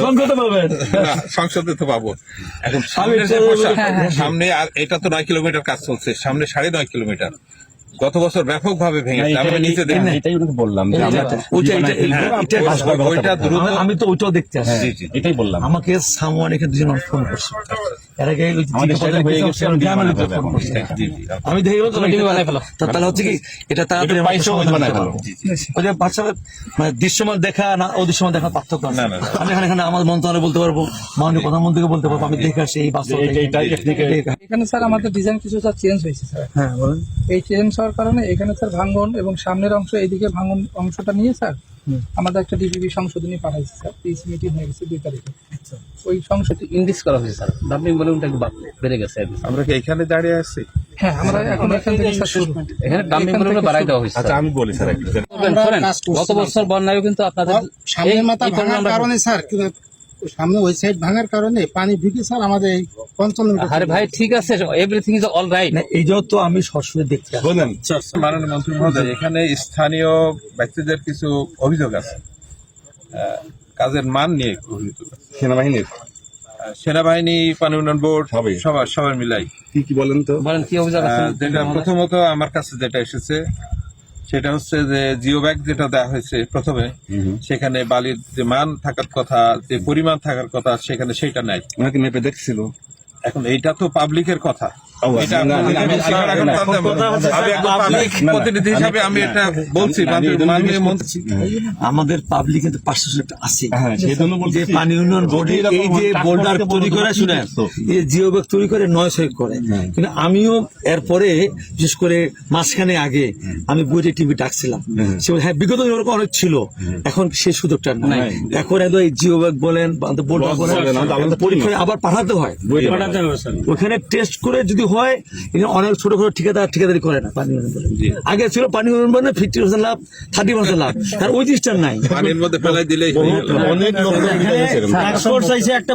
সংসদে পাবেন, সংসদে তো পাবো। এখন সামনে আর এটা তো 9 কিলোমিটার কাজ চলছে, সামনে 9.5 কিলোমিটার গত বছর ব্যাপকভাবে ভেঙেছে। আমি নিচে দেখি, এটাই বললাম যে ওইটা দ্রুত, আমি তো ওইটাও দেখতে আসছি। এটাই বললাম। আমাকে সামওয়ান এখানে দুজন মানুষ ফোন করছে, এর আগে ওই হয়ে গেছে, আমি দেখে তাহলে হচ্ছে কি এটা তাড়াতাড়ি ওই যে বাচ্চাদের মানে দৃশ্যমান দেখা না অদৃশ্যমান দেখা পার্থক্য আছে। আমি এখানে আমার মন্ত্রণালয়ে বলতে পারবো, মাননীয় প্রধানমন্ত্রীকে বলতে পারবো, আমি দেখে আসছি এই বাস্তব। এখানে স্যার আমাদের ডিজাইন কিছু স্যার চেঞ্জ হয়েছে স্যার। হ্যাঁ বলেন। এই চেঞ্জ হওয়ার কারণে এখানে স্যার ভাঙ্গন এবং সামনের অংশ এইদিকে ভাঙ্গন অংশটা নিয়ে স্যার আমাদের একটা ডিপিপি সংশোধনী পাঠাইছে স্যার। পিসি মিটিং হয়ে গেছে 2 তারিখে। ওই সংশোধনী ইনক্রিজ করা হয়েছে স্যার, ডাম্পিং ভলিউমটা একটু বেড়ে গেছে। আমরা কি এখানে দাঁড়িয়ে আছি? হ্যাঁ, আমরা এখন এখান থেকে স্যার শুরু। এখানে ডাম্পিং ভলিউমটা বাড়াই দেওয়া হয়েছে। আচ্ছা আমি বলি স্যার একটু, শোনেন, গত বছর বন্যায়ও কিন্তু আপনাদের সামনের মাথা ভাঙার কারণে স্যার, সামনে ওই সাইড ভাঙার কারণে পানি ঢুকে স্যার আমাদের 55 মিটার। আরে ভাই ঠিক আছে, এভরিথিং ইজ অল রাইট। এই যে তো আমি সরাসরি দেখতে আসছি। বলেন। মাননীয় মন্ত্রী মহোদয়, এখানে স্থানীয় ব্যক্তিদের কিছু অভিযোগ আছে, কাজের মান নিয়ে অভিযোগ আছে। সেনাবাহিনীর সেনাবাহিনী, পানি উন্নয়ন বোর্ড, সবার মিলাই কি বলেন তো, বলেন কি অভিযোগ আছে? যেটা প্রথমত আমার কাছে যেটা এসেছে সেটা হচ্ছে যে জিও ব্যাগ যেটা দেওয়া হয়েছে প্রথমে, সেখানে বালির যে মান থাকার কথা, যে পরিমাণ থাকার কথা, সেখানে সেটা নাই। ওনাকে মেপে দেখছিল। এখন এইটা তো পাবলিকের কথা, আচ্ছা, আমি একজন পাবলিক প্রতিনিধি হিসাবে আমি এটা বলছি। মাননীয় মন্ত্রী, আমাদের পাবলিক কিন্তু পার্সেন্ট আছে, সেই জন্য যে পানি উন্নয়ন বোর্ডে এই যে বোর্ডার তৈরি করে, শুনে এই জিও ব্যাগ তৈরি করে 9 সই করে। কিন্তু আমিও এরপরে বিশেষ করে মাঝখানে আগে আমি বইটি টিভি ডাকছিলাম, সে হ্যাঁ বিগত এরকম অনেক ছিল, এখন সেই সুযোগটা নাই। এখন এত এই জিও ব্যাগ বলেন, বোর্ড বলেন, পরীক্ষায় আবার পাঠাতে হয়, ওখানে টেস্ট করে যদি হয়। অনেক ছোট ছোট ঠিকাদারি করে না পানি উন্নয়ন বোর্ডে। আগে ছিল পানি উন্নয়ন বোর্ডে 50% লাভ, 30% লাভ, আর ওই জিনিসটা নাই। পানির মধ্যে ফেলাই দিলেই অনেক লোক একটা